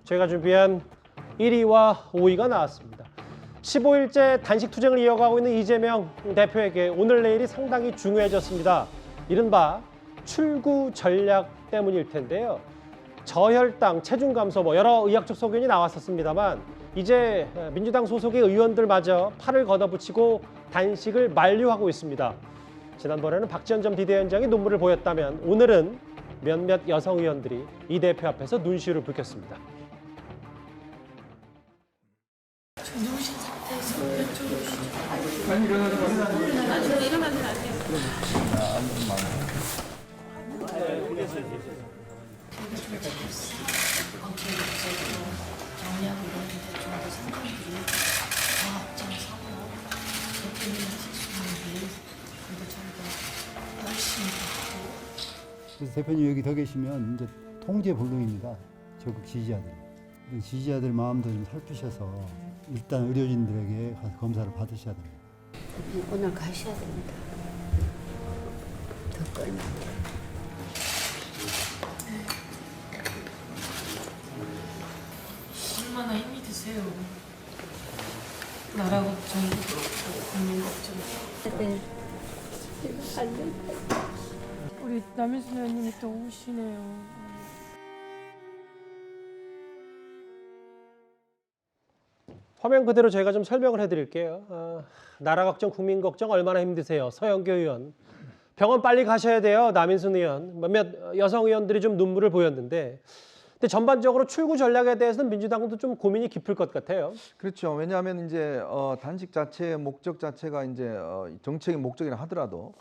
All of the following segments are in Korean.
저희가 준비한 1위와 5위가 나왔습니다. 15일째 단식 투쟁을 이어가고 있는 이재명 대표에게 오늘 내일이 상당히 중요해졌습니다. 이른바 출구 전략 때문일 텐데요. 저혈당, 체중 감소, 여러 의학적 소견이 나왔었습니다만 이제 민주당 소속의 의원들마저 팔을 걷어붙이고 단식을 만류하고 있습니다. 지난번에는 박지원 전 비대위원장이 눈물을 보였다면 오늘은 몇몇 여성 의원들이 이 대표 앞에서 눈시울을 붉혔습니다. 누우신 상태에서 왼쪽으로 오시죠. 아니, 일어나면 안 돼요. 정리하고 이러는데 좀 더 상관들이 다 앞장서고 그렇게 하실 수 있는 게 근데 저희가 열심히 하고 그래서 대표님 여기 더 계시면 이제 통제불능입니다. 적극 지지자들. 지지자들 마음도 좀 살피셔서 일단 의료진들에게 가서 검사를 받으셔야 됩니다. 오늘 가셔야 됩니다. 더 끌면 안 돼요. 얼마나 힘이 드세요. 나라 걱정, 국민 걱정. 네. 우리 남인순 의원님이 또 오시네요. 화면 그대로 저희가 좀 설명을 해드릴게요. 나라 걱정, 국민 걱정 얼마나 힘드세요. 서영교 의원. 병원 빨리 가셔야 돼요. 남인순 의원. 몇몇 여성 의원들이 좀 눈물을 보였는데 근데 전반적으로 출구 전략에 대해서는 민주당도 좀 고민이 깊을 것 같아요. 그렇죠. 왜냐하면 이제 단식 자체의 목적 자체가 이제 정책의 목적이라 하더라도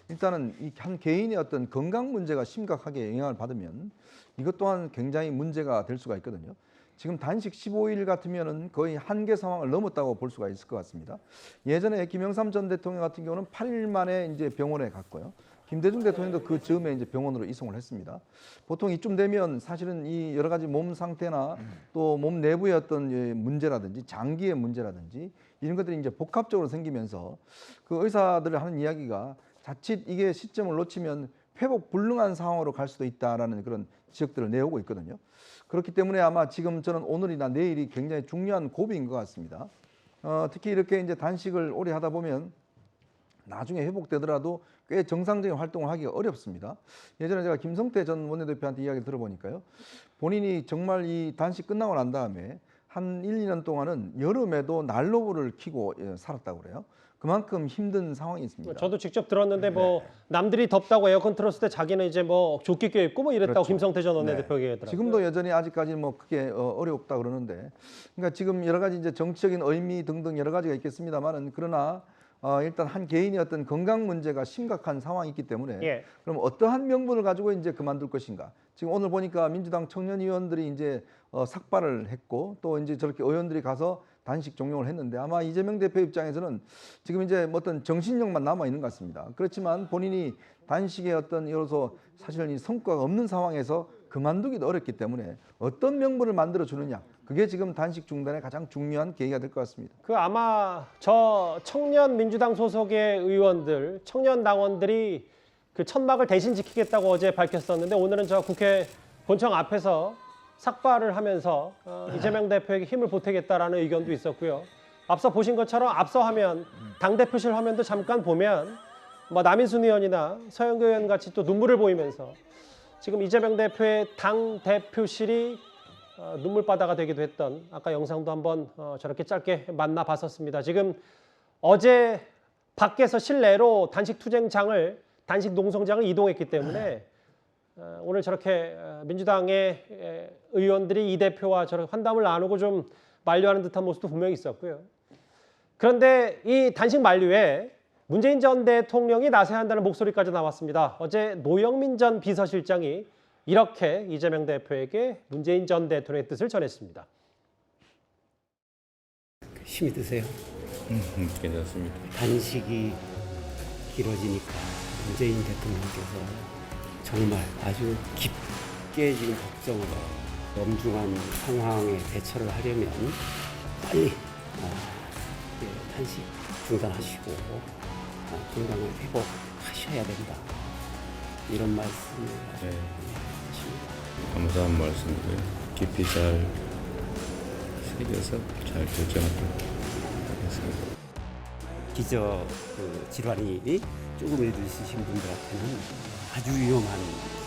일단은 이 한 개인의 어떤 건강 문제가 심각하게 영향을 받으면 이것 또한 굉장히 문제가 될 수가 있거든요. 지금 단식 15일 같으면은 거의 한계 상황을 넘었다고 볼 수가 있을 것 같습니다. 예전에 김영삼 전 대통령 같은 경우는 8일 만에 이제 병원에 갔고요. 김대중 대통령도 그 즈음에 이제 병원으로 이송을 했습니다. 보통 이쯤 되면 사실은 이 여러 가지 몸 상태나 또 몸 내부의 어떤 문제라든지 장기의 문제라든지 이런 것들이 이제 복합적으로 생기면서 그 의사들을 하는 이야기가 자칫 이게 시점을 놓치면 회복 불능한 상황으로 갈 수도 있다라는 그런 지적들을 내오고 있거든요. 그렇기 때문에 아마 지금 저는 오늘이나 내일이 굉장히 중요한 고비인 것 같습니다. 특히 이렇게 이제 단식을 오래 하다 보면 나중에 회복되더라도 꽤 정상적인 활동을 하기가 어렵습니다. 예전에 제가 김성태 전 원내대표한테 이야기를 들어보니까요. 본인이 정말 이 단식 끝나고 난 다음에 한 1, 2년 동안은 여름에도 난로불을 켜고 살았다고 그래요. 그만큼 힘든 상황이 있습니다. 저도 직접 들었는데 남들이 덥다고 에어컨 틀었을 때 자기는 이제 조끼 껴입고 이랬다고 그렇죠. 김성태 전 원내대표가 얘기하더라고요. 지금도 여전히 아직까지는 크게 어렵다 그러는데, 그러니까 지금 여러 가지 이제 정치적인 의미 등등 여러 가지가 있겠습니다만은 그러나 일단 한 개인의 어떤 건강 문제가 심각한 상황이 있기 때문에 그럼 어떠한 명분을 가지고 이제 그만둘 것인가? 지금 오늘 보니까 민주당 청년 의원들이 이제 삭발을 했고 또 이제 저렇게 의원들이 가서 단식 종용을 했는데 아마 이재명 대표 입장에서는 지금 이제 어떤 정신력만 남아 있는 것 같습니다. 그렇지만 본인이 단식의 어떤 여로서 사실은 이 성과가 없는 상황에서 그만두기도 어렵기 때문에 어떤 명분을 만들어 주느냐, 그게 지금 단식 중단의 가장 중요한 계기가 될 것 같습니다. 아마 저 청년 민주당 소속의 의원들, 청년 당원들이 그 천막을 대신 지키겠다고 어제 밝혔었는데 오늘은 저 국회 본청 앞에서 삭발을 하면서 이재명 대표에게 힘을 보태겠다라는 의견도 있었고요. 앞서 보신 것처럼 앞서 화면, 당대표실 화면도 잠깐 보면 남인순 의원이나 서영교 의원 같이 또 눈물을 보이면서 지금 이재명 대표의 당대표실이 눈물바다가 되기도 했던 아까 영상도 한번 저렇게 짧게 만나봤었습니다. 지금 어제 밖에서 실내로 단식 투쟁장을, 단식 농성장을 이동했기 때문에 오늘 저렇게 민주당의 의원들이 이 대표와 저렇게 환담을 나누고 좀 만류하는 듯한 모습도 분명히 있었고요. 그런데 이 단식 만류에 문재인 전 대통령이 나서야 한다는 목소리까지 나왔습니다. 어제 노영민 전 비서실장이 이렇게 이재명 대표에게 문재인 전 대통령의 뜻을 전했습니다. 힘이 드세요? 괜찮습니다. 단식이 길어지니까 문재인 대통령께서 정말 아주 깊게 지금 걱정을 해요. 엄중한 상황에 대처를 하려면 빨리 단식 중단하시고 건강을 회복하셔야 된다. 이런 말씀을 하십니다. 감사한 말씀이고요. 깊이 잘 새겨서 잘 결정하도록 하겠습니다. 기저 그 질환이 조금이라도 있으신 분들한테는 아주 위험한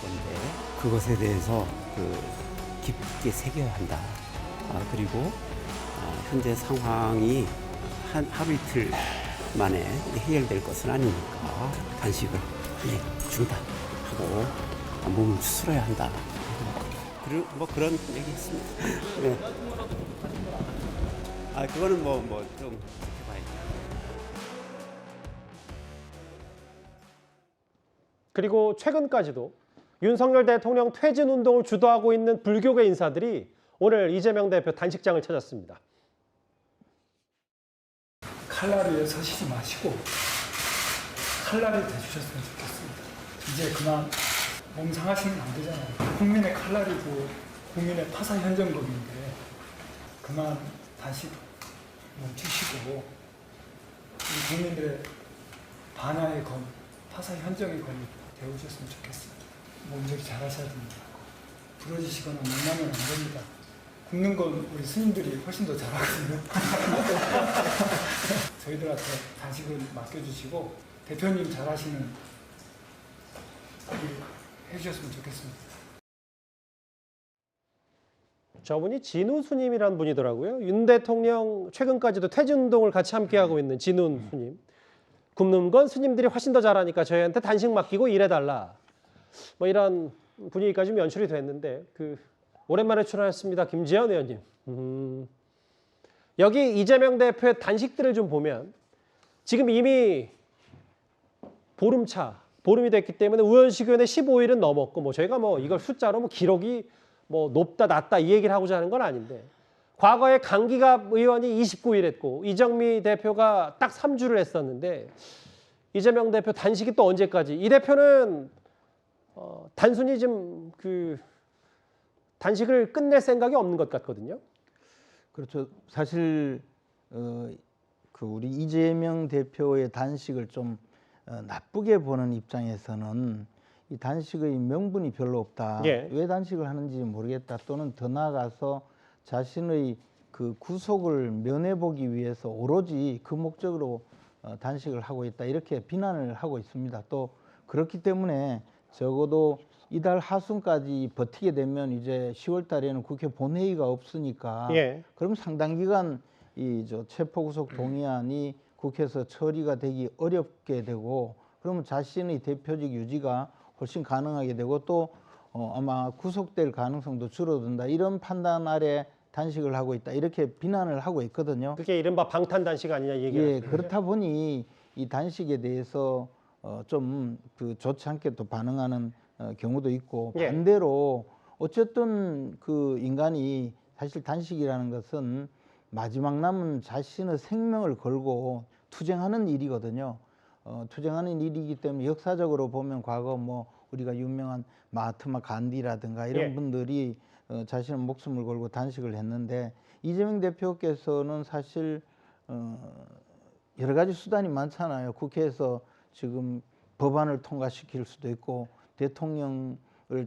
건데 그것에 대해서 그 깊게 새겨야 한다. 그리고 현재 상황이 하루 이틀 만에 해결될 것은 아니니까 단식을 중단하고 몸을 추스러야 한다. 그리고 뭐 그런 얘기했습니다. 네. 그거는 뭐 좀 지켜봐야죠. 그리고 최근까지도 윤석열 대통령 퇴진 운동을 주도하고 있는 불교계 인사들이 오늘 이재명 대표 단식장을 찾았습니다. 칼날에 서시지 마시고 칼날이 돼주셨으면 좋겠습니다. 이제 그만 몸 상하시면 안 되잖아요. 국민의 칼날이고 국민의 파사 현정법인데 그만 단식 멈추시고 우리 국민들의 반야의 검, 파사 현정의 검이 되어주셨으면 좋겠습니다. 몸조리 잘하셔야 됩니다. 부러지시거나 만나면 안 됩니다. 굽는 건 우리 스님들이 훨씬 더 잘하거든요. 저희들한테 단식을 맡겨주시고 대표님 잘하시는 일 해주셨으면 좋겠습니다. 저분이 진우 스님이라는 분이더라고요. 윤 대통령 최근까지도 퇴진 운동을 같이 함께하고 있는 진우 스님. 굽는 건 스님들이 훨씬 더 잘하니까 저희한테 단식 맡기고 일해달라. 뭐 이런 분위기까지 좀 연출이 됐는데 오랜만에 출연했습니다. 김지현 의원님. 여기 이재명 대표의 단식들을 좀 보면 지금 이미 보름이 됐기 때문에 의원식위원회 15일은 넘었고 뭐 저희가 뭐 이걸 숫자로 뭐 기록이 뭐 높다 낮다 이 얘기를 하고자 하는 건 아닌데 과거에 강기갑 의원이 29일 했고 이정미 대표가 딱 3주를 했었는데 이재명 대표 단식이 또 언제까지? 이 대표는 단순히 좀 단식을 끝낼 생각이 없는 것 같거든요. 그렇죠. 사실 우리 이재명 대표의 단식을 좀 나쁘게 보는 입장에서는 이 단식의 명분이 별로 없다. 예. 왜 단식을 하는지 모르겠다. 또는 더 나아가서 자신의 그 구속을 면해보기 위해서 오로지 그 목적으로 단식을 하고 있다. 이렇게 비난을 하고 있습니다. 또 그렇기 때문에 적어도 이달 하순까지 버티게 되면 이제 10월 달에는 국회 본회의가 없으니까 예. 그럼 상당 기간 체포구속 동의안이 국회에서 처리가 되기 어렵게 되고 그러면 자신의 대표직 유지가 훨씬 가능하게 되고 또 아마 구속될 가능성도 줄어든다. 이런 판단 아래 단식을 하고 있다. 이렇게 비난을 하고 있거든요. 그게 이른바 방탄 단식 아니냐 얘기를 예, 하시는 그렇다 보니 이 단식에 대해서 좀 좋지 않게 또 반응하는 경우도 있고 예. 반대로 어쨌든 그 인간이 사실 단식이라는 것은 마지막 남은 자신의 생명을 걸고 투쟁하는 일이거든요. 투쟁하는 일이기 때문에 역사적으로 보면 과거 뭐 우리가 유명한 마하트마 간디라든가 이런 예. 분들이 자신의 목숨을 걸고 단식을 했는데 이재명 대표께서는 사실 여러 가지 수단이 많잖아요. 국회에서 지금 법안을 통과시킬 수도 있고 대통령을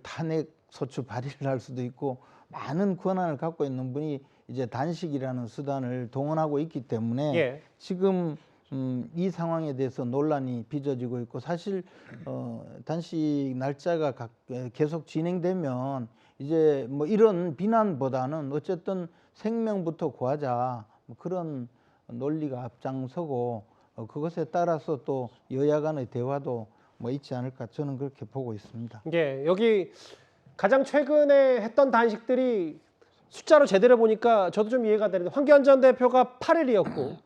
탄핵 소추 발의를 할 수도 있고 많은 권한을 갖고 있는 분이 이제 단식이라는 수단을 동원하고 있기 때문에 예. 지금 이 상황에 대해서 논란이 빚어지고 있고 사실 단식 날짜가 계속 진행되면 이제 뭐 이런 비난보다는 어쨌든 생명부터 구하자 뭐 그런 논리가 앞장서고 그것에 따라서 또 여야 간의 대화도 뭐 있지 않을까 저는 그렇게 보고 있습니다. 예, 여기 가장 최근에 했던 단식들이 숫자로 제대로 보니까 저도 좀 이해가 되는데 황교안 전 대표가 8일이었고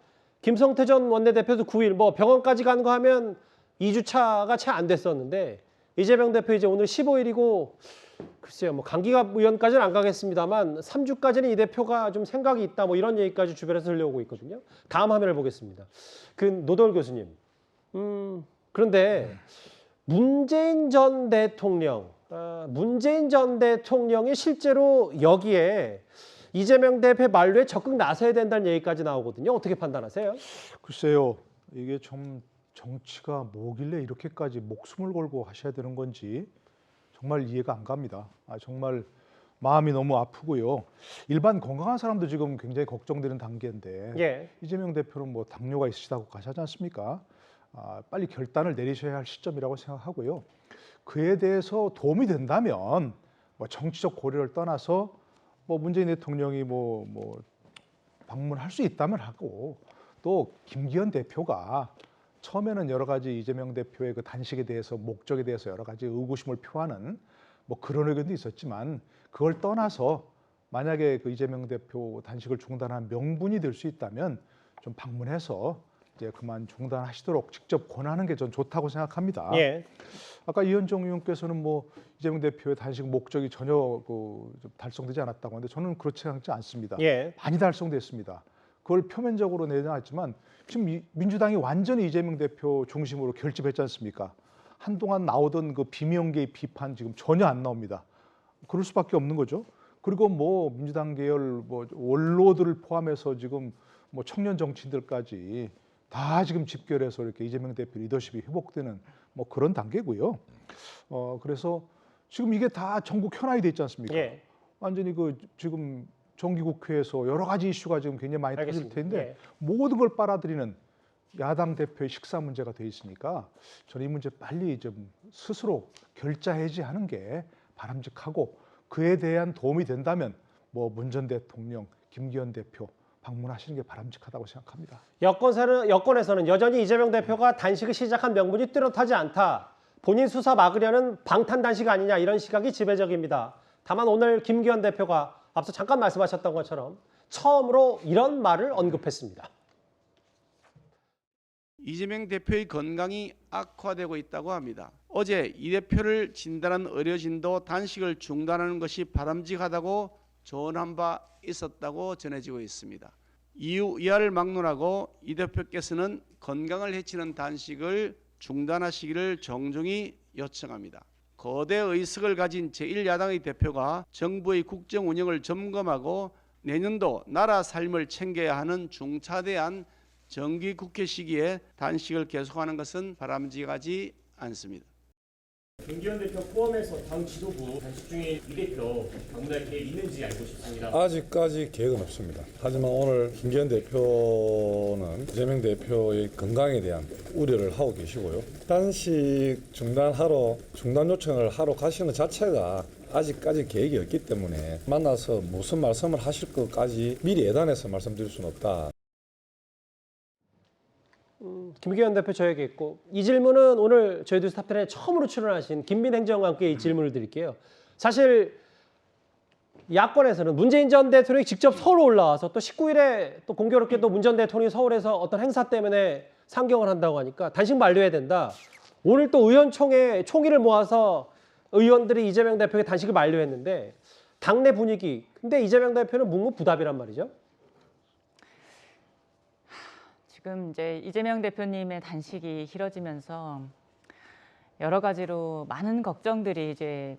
김성태 전 원내대표도 9일 뭐 병원까지 간 거 하면 2주차가 채 안 됐었는데 이재명 대표 이제 오늘 15일이고 글쎄요 뭐 강기갑 의원까지는 안 가겠습니다만 3주까지는 이 대표가 좀 생각이 있다 뭐 이런 얘기까지 주변에서 들려오고 있거든요. 다음 화면을 보겠습니다. 노돌 교수님. 그런데 문재인 전 대통령이 실제로 여기에 이재명 대표 만류에 적극 나서야 된다는 얘기까지 나오거든요. 어떻게 판단하세요? 글쎄요. 이게 좀 정치가 뭐길래 이렇게까지 목숨을 걸고 하셔야 되는 건지 정말 이해가 안 갑니다. 정말 마음이 너무 아프고요. 일반 건강한 사람도 지금 굉장히 걱정되는 단계인데 예. 이재명 대표는 뭐 당뇨가 있으시다고 가시지 않습니까? 빨리 결단을 내리셔야 할 시점이라고 생각하고요. 그에 대해서 도움이 된다면 뭐 정치적 고려를 떠나서 뭐 문재인 대통령이 뭐 방문할 수 있다면 하고, 또 김기현 대표가 처음에는 여러 가지 이재명 대표의 그 단식에 대해서 목적에 대해서 여러 가지 의구심을 표하는 뭐 그런 의견도 있었지만, 그걸 떠나서 만약에 그 이재명 대표 단식을 중단한 명분이 될 수 있다면 좀 방문해서 이제 그만 중단하시도록 직접 권하는 게 전 좋다고 생각합니다. 예. 아까 이현정 의원께서는 뭐 이재명 대표의 단식 목적이 전혀 좀 달성되지 않았다고 하는데 저는 그렇지 않습니다. 예. 많이 달성됐습니다. 그걸 표면적으로 내놨지만 지금 민주당이 완전히 이재명 대표 중심으로 결집했지 않습니까? 한동안 나오던 그 비명계의 비판 지금 전혀 안 나옵니다. 그럴 수밖에 없는 거죠. 그리고 뭐 민주당 계열 뭐 원로들을 포함해서 지금 뭐 청년 정치인들까지 다 지금 집결해서 이렇게 이재명 대표 리더십이 회복되는 뭐 그런 단계고요. 그래서 지금 이게 다 전국 현안이 돼 있지 않습니까? 예. 완전히 그 지금 정기국회에서 여러 가지 이슈가 지금 굉장히 많이 터질 알겠습니다. 텐데 예. 모든 걸 빨아들이는 야당 대표의 식사 문제가 돼 있으니까 저는 이 문제 빨리 좀 스스로 결자 해지하는 게 바람직하고, 그에 대한 도움이 된다면 뭐 문 전 대통령, 김기현 대표 방문하시는 게 바람직하다고 생각합니다. 여권에서는 여전히 이재명 대표가 단식을 시작한 명분이 뚜렷하지 않다. 본인 수사 막으려는 방탄 단식 아니냐, 이런 시각이 지배적입니다. 다만 오늘 김기현 대표가 앞서 잠깐 말씀하셨던 것처럼 처음으로 이런 말을 언급했습니다. 이재명 대표의 건강이 악화되고 있다고 합니다. 어제 이 대표를 진단한 의료진도 단식을 중단하는 것이 바람직하다고 조언한 바 있었다고 전해지고 있습니다. 이후 이하를 막론하고 이 대표께서는 건강을 해치는 단식을 중단하시기를 정중히 요청합니다. 거대 의석을 가진 제1야당의 대표가 정부의 국정 운영을 점검하고 내년도 나라 삶을 챙겨야 하는 중차대한 정기국회 시기에 단식을 계속하는 것은 바람직하지 않습니다. 김기현 대표 포함해서 당 지도부 단식 중에 이 대표 방문할 계획 있는지 알고 싶습니다. 아직까지 계획은 없습니다. 하지만 오늘 김기현 대표는 이재명 대표의 건강에 대한 우려를 하고 계시고요. 단식 중단 요청을 하러 가시는 자체가 아직까지 계획이 없기 때문에 만나서 무슨 말씀을 하실 것까지 미리 예단해서 말씀드릴 수는 없다. 김기현 대표 저에게 있고, 이 질문은 오늘 저희들 스타편에 처음으로 출연하신 김민혜 행정관과 함께 이 질문을 드릴게요. 사실 야권에서는 문재인 전 대통령이 직접 서울 올라와서 또 19일에 또 공교롭게 또 문 전 대통령이 서울에서 어떤 행사 때문에 상경을 한다고 하니까 단식 만료해야 된다. 오늘 또 의원총회 총의를 모아서 의원들이 이재명 대표의 단식을 만료했는데 당내 분위기, 근데 이재명 대표는 묵묵부답이란 말이죠. 지금 이제 이재명 대표님의 단식이 길어지면서 여러 가지로 많은 걱정들이 이제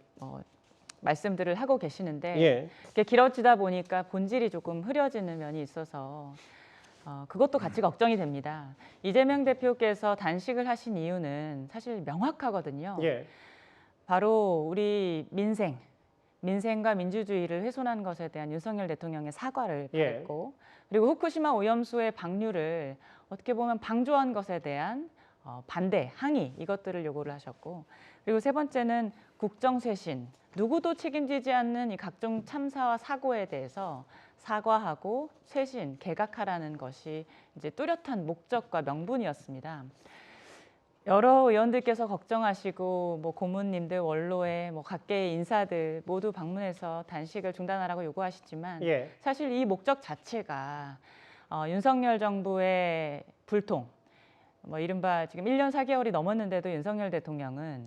말씀들을 하고 계시는데, 예. 이렇게 길어지다 보니까 본질이 조금 흐려지는 면이 있어서 그것도 같이 걱정이 됩니다. 이재명 대표께서 단식을 하신 이유는 사실 명확하거든요. 예. 바로 우리 민생과 민주주의를 훼손한 것에 대한 윤석열 대통령의 사과를 바랬고, 그리고 후쿠시마 오염수의 방류를 어떻게 보면 방조한 것에 대한 반대, 항의, 이것들을 요구를 하셨고, 그리고 세 번째는 국정쇄신, 누구도 책임지지 않는 이 각종 참사와 사고에 대해서 사과하고 쇄신, 개각하라는 것이 이제 뚜렷한 목적과 명분이었습니다. 여러 의원들께서 걱정하시고 뭐 고문님들, 원로의 뭐 각계의 인사들 모두 방문해서 단식을 중단하라고 요구하시지만 사실 이 목적 자체가 윤석열 정부의 불통, 뭐 이른바 지금 1년 4개월이 넘었는데도 윤석열 대통령은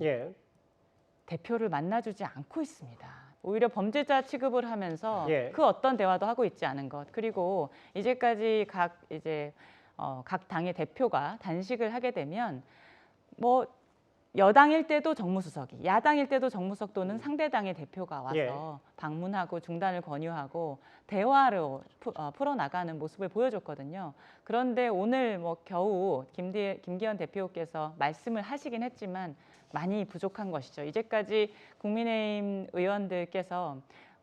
대표를 만나주지 않고 있습니다. 오히려 범죄자 취급을 하면서 그 어떤 대화도 하고 있지 않은 것, 그리고 이제까지 각 당의 대표가 단식을 하게 되면 뭐 여당일 때도 정무수석이, 야당일 때도 정무수석 또는 상대당의 대표가 와서 방문하고 중단을 권유하고 대화로 풀어나가는 모습을 보여줬거든요. 그런데 오늘 뭐 겨우 김기현 대표께서 말씀을 하시긴 했지만 많이 부족한 것이죠. 이제까지 국민의힘 의원들께서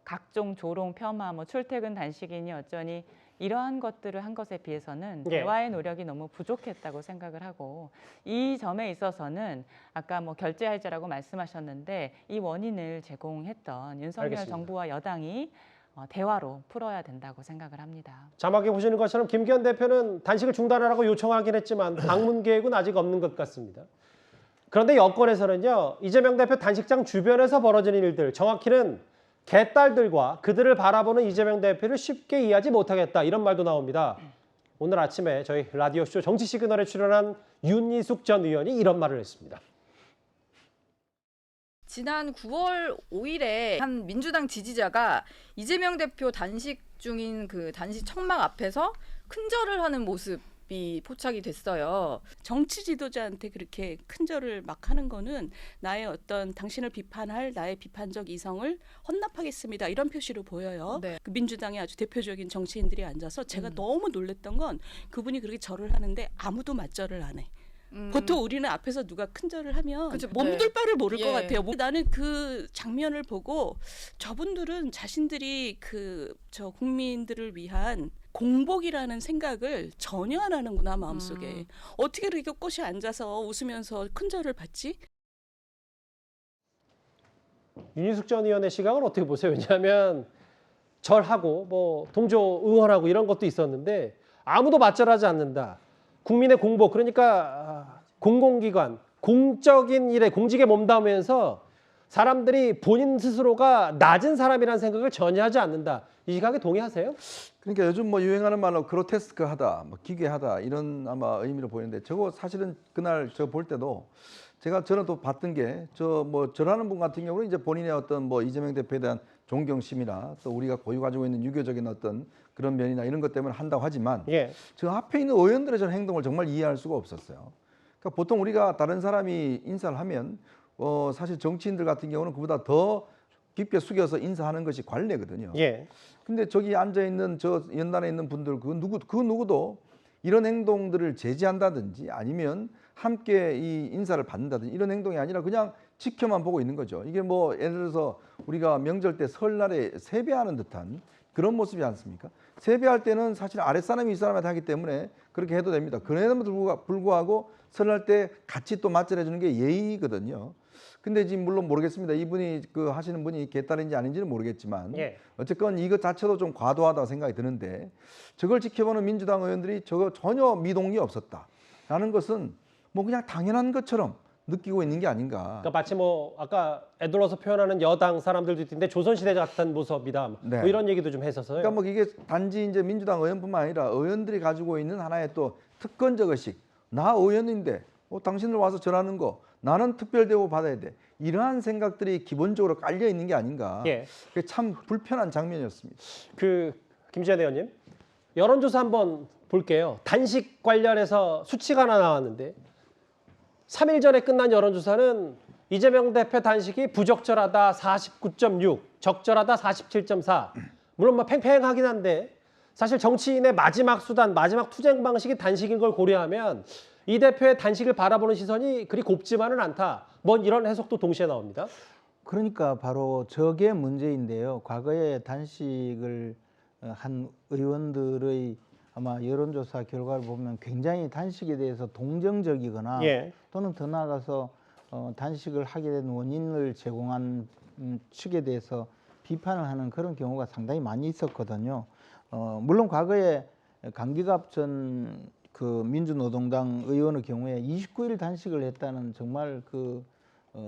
각종 조롱, 폄하, 뭐 출퇴근 단식이니 어쩌니 이러한 것들을 한 것에 비해서는 예. 대화의 노력이 너무 부족했다고 생각을 하고 이 점에 있어서는 아까 뭐 결재할제라고 말씀하셨는데 이 원인을 제공했던 윤석열 알겠습니다. 정부와 여당이 대화로 풀어야 된다고 생각을 합니다. 자막에 보시는 것처럼 김기현 대표는 단식을 중단하라고 요청하긴 했지만 방문 계획은 아직 없는 것 같습니다. 그런데 여권에서는요. 이재명 대표 단식장 주변에서 벌어지는 일들, 정확히는 개딸들과 그들을 바라보는 이재명 대표를 쉽게 이해하지 못하겠다 이런 말도 나옵니다. 오늘 아침에 저희 라디오쇼 정치시그널에 출연한 윤희숙 전 의원이 이런 말을 했습니다. 지난 9월 5일에 한 민주당 지지자가 이재명 대표 단식 중인 그 단식 천막 앞에서 큰절을 하는 모습이 포착이 됐어요. 정치 지도자한테 그렇게 큰절을 막 하는 거는 나의 어떤 당신을 비판할 나의 비판적 이성을 헌납하겠습니다. 이런 표시로 보여요. 네. 그 민주당의 아주 대표적인 정치인들이 앉아서 제가 너무 놀랬던 건 그분이 그렇게 절을 하는데 아무도 맞절을 안 해. 보통 우리는 앞에서 누가 큰절을 하면 그쵸, 몸둘 바를 모를 예. 것 같아요. 나는 그 장면을 보고 저분들은 자신들이 저 국민들을 위한 공복이라는 생각을 전혀 안 하는구나 마음속에. 어떻게 이렇게 꽃이 앉아서 웃으면서 큰절을 받지? 윤희숙 전 의원의 시각을 어떻게 보세요? 왜냐하면 절하고 뭐 동조 응원하고 이런 것도 있었는데 아무도 맞절하지 않는다. 국민의 공복, 그러니까 공공기관, 공적인 일에 공직에 몸담으면서 사람들이 본인 스스로가 낮은 사람이라는 생각을 전혀 하지 않는다. 이 시각에 동의하세요? 그러니까 요즘 뭐 유행하는 말로 그로테스크하다, 뭐 기괴하다 이런 아마 의미로 보이는데 저거 사실은 그날 저 볼 때도 저는 또 봤던 게 저라는 분 같은 경우는 이제 본인의 어떤 뭐 이재명 대표에 대한 존경심이나 또 우리가 고유 가지고 있는 유교적인 어떤 그런 면이나 이런 것 때문에 한다고 하지만 예. 저 앞에 있는 의원들의 저는 행동을 정말 이해할 수가 없었어요. 그러니까 보통 우리가 다른 사람이 인사를 하면 사실 정치인들 같은 경우는 그보다 더 깊게 숙여서 인사하는 것이 관례거든요. 예. 근데 저기 앉아 있는 저 연단에 있는 분들 그 누구도 이런 행동들을 제지한다든지 아니면 함께 이 인사를 받는다든지 이런 행동이 아니라 그냥 지켜만 보고 있는 거죠. 이게 뭐 예를 들어서 우리가 명절 때 설날에 세배하는 듯한 그런 모습이 않습니까? 세배할 때는 사실 아랫사람이 윗사람한테 하기 때문에 그렇게 해도 됩니다. 그럼에도 불구하고 설날 때 같이 또 맞절해 주는 게 예의거든요. 근데 지금 물론 모르겠습니다. 이분이 하시는 분이 개딸인지 아닌지는 모르겠지만 어쨌건 이것 자체도 좀 과도하다고 생각이 드는데 저걸 지켜보는 민주당 의원들이 저거 전혀 미동이 없었다라는 것은 뭐 그냥 당연한 것처럼 느끼고 있는 게 아닌가. 그러니까 마치 뭐 아까 애들러서 표현하는 여당 사람들도 있는데 조선시대 같은 모습이다. 네. 뭐 이런 얘기도 좀 했었어요. 그러니까 뭐 이게 단지 이제 민주당 의원뿐만 아니라 의원들이 가지고 있는 하나의 또 특권적 의식. 나 의원인데 당신들 와서 절하는 거 나는 특별 대우 받아야 돼. 이러한 생각들이 기본적으로 깔려 있는 게 아닌가. 예. 그게 참 불편한 장면이었습니다. 김지현 의원님, 여론조사 한번 볼게요. 단식 관련해서 수치가 하나 나왔는데 3일 전에 끝난 여론조사는 이재명 대표 단식이 부적절하다 49.6, 적절하다 47.4. 물론 뭐 팽팽하긴 한데 사실 정치인의 마지막 수단, 마지막 투쟁 방식이 단식인 걸 고려하면 이 대표의 단식을 바라보는 시선이 그리 곱지만은 않다. 뭐 이런 해석도 동시에 나옵니다. 그러니까 바로 저게 문제인데요. 과거에 단식을 한 의원들의 아마 여론조사 결과를 보면 굉장히 단식에 대해서 동정적이거나 또는 더 나아가서 단식을 하게 된 원인을 제공한 측에 대해서 비판을 하는 그런 경우가 상당히 많이 있었거든요. 물론 과거에 강기갑 전 민주노동당 의원의 경우에 29일 단식을 했다는 정말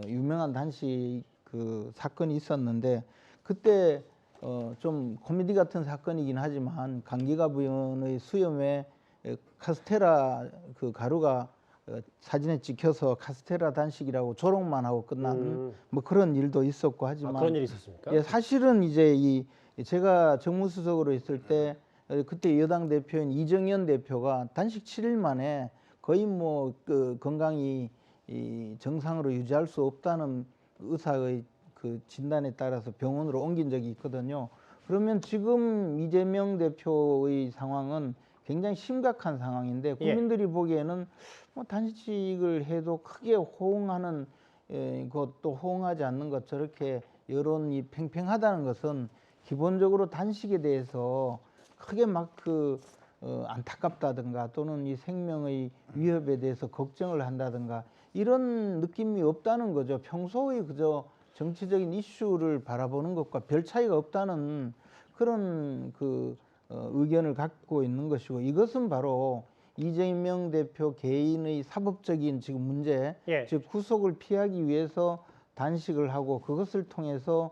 유명한 단식 사건이 있었는데 그때 좀 코미디 같은 사건이긴 하지만 강기갑 의원의 수염에 카스테라 가루가 사진에 찍혀서 카스테라 단식이라고 조롱만 하고 끝난 뭐 그런 일도 있었고 하지만 그런 일이 있었습니까? 예, 사실은 이제 제가 정무수석으로 있을 때 그때 여당 대표인 이정현 대표가 단식 7일 만에 거의 뭐 건강이 정상으로 유지할 수 없다는 의사의 진단에 따라서 병원으로 옮긴 적이 있거든요. 그러면 지금 이재명 대표의 상황은 굉장히 심각한 상황인데 국민들이 보기에는 뭐 단식을 해도 크게 호응하는 것도 호응하지 않는 것 저렇게 여론이 팽팽하다는 것은 기본적으로 단식에 대해서 크게 막 안타깝다든가 또는 이 생명의 위협에 대해서 걱정을 한다든가 이런 느낌이 없다는 거죠. 평소에 그저 정치적인 이슈를 바라보는 것과 별 차이가 없다는 그런 의견을 갖고 있는 것이고, 이것은 바로 이재명 대표 개인의 사법적인 지금 문제, 즉 구속을 피하기 위해서 단식을 하고 그것을 통해서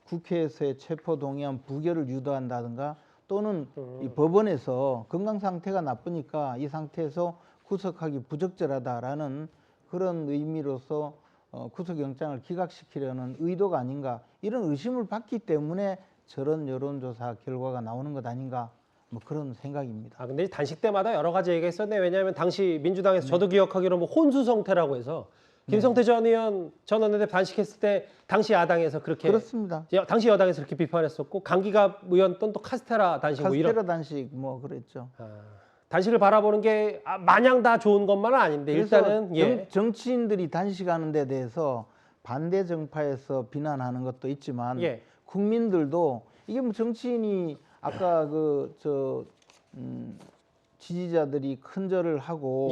국회에서의 체포동의안 부결을 유도한다든가 또는 이 법원에서 건강 상태가 나쁘니까 이 상태에서 구속하기 부적절하다라는 그런 의미로서 구속영장을 기각시키려는 의도가 아닌가, 이런 의심을 받기 때문에 저런 여론조사 결과가 나오는 것 아닌가, 뭐 그런 생각입니다. 근데 단식 때마다 여러 가지 얘기가 있었네. 왜냐하면 당시 민주당에서 저도 기억하기로 뭐 혼수 성태라고 해서 김성태 전 의원 전 원내대표 단식했을 때 당시 야당에서 그렇게, 그렇습니다. 당시 여당에서 그렇게 비판했었고, 강기갑 의원 또 카스테라 단식 뭐 이런 단식 뭐 그랬죠. 단식을 바라보는 게 마냥 다 좋은 것만은 아닌데, 일단은 정치인들이 단식하는 데 대해서 반대 정파에서 비난하는 것도 있지만 국민들도 이게 뭐 정치인이 아까 지지자들이 큰절을 하고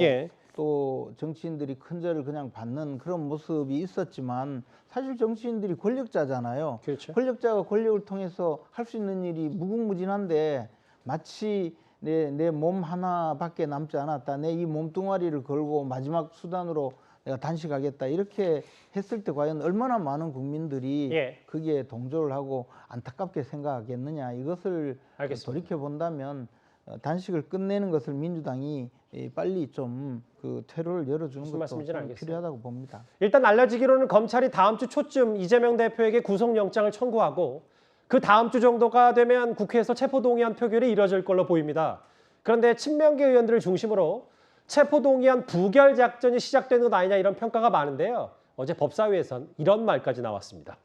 또 정치인들이 큰절을 그냥 받는 그런 모습이 있었지만, 사실 정치인들이 권력자잖아요. 그렇죠. 권력자가 권력을 통해서 할 수 있는 일이 무궁무진한데 마치 내 몸 하나밖에 남지 않았다, 내 이 몸뚱아리를 걸고 마지막 수단으로 내가 단식하겠다, 이렇게 했을 때 과연 얼마나 많은 국민들이 거기에 동조를 하고 안타깝게 생각하겠느냐, 이것을 돌이켜 본다면 단식을 끝내는 것을 민주당이 빨리 좀 퇴로를 열어주는 것도 필요하다고 봅니다. 일단 알려지기로는 검찰이 다음 주 초쯤 이재명 대표에게 구속영장을 청구하고 그 다음 주 정도가 되면 국회에서 체포동의안 표결이 이뤄질 걸로 보입니다. 그런데 친명계 의원들을 중심으로 체포동의안 부결 작전이 시작되는 것 아니냐, 이런 평가가 많은데요. 어제 법사위에선 이런 말까지 나왔습니다.